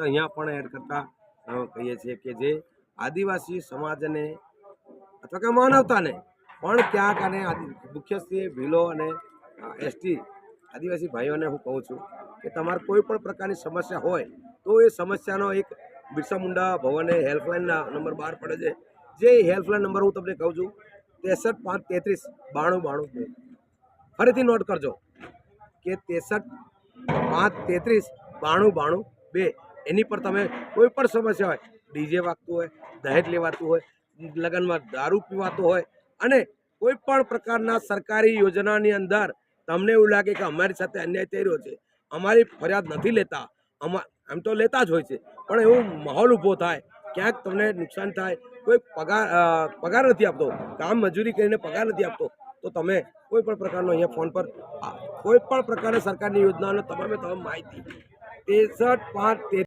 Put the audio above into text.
અહીંયા પણ એડ કરતા કહીએ છીએ કે જે આદિવાસી સમાજને અથવા કે માનવતાને પણ ક્યાંક અને મુખ્યત્વે ભીલો અને એસટી આદિવાસી ભાઈઓને હું કહું છું કે તમારે કોઈ પણ પ્રકારની સમસ્યા હોય તો એ સમસ્યાનો એક બિરસા મુંડા ભવને હેલ્પલાઇનના નંબર બહાર પડે છે, જે હેલ્પલાઇન નંબર હું તમને કહું છું 63 533 92 92 ફરીથી નોટ કરજો કે 63 533 92 92 એની પર તમે કોઈ પણ સમસ્યા હોય, ડીજે વાગતું હોય, દહેજ લેવાતું હોય, લગ્નમાં દારૂ પીવાતો હોય અને કોઈ પણ પ્રકારના સરકારી યોજનાની અંદર તમને એવું લાગે કે અમારી સાથે અન્યાય થઈ રહ્યો છે, અમારી ફરિયાદ નથી લેતા, આમ તો લેતા જ હોય છે પણ એવું માહોલ ઊભો થાય, ક્યાંક તમને નુકસાન થાય, કોઈ પગાર નથી આપતો, કામ મજૂરી કરીને પગાર નથી આપતો, તો તમે કોઈ પણ પ્રકારનો અહીંયા ફોન પર કોઈ પણ પ્રકારની સરકારની યોજનાનો તમામે તમામ માહિતી 63 533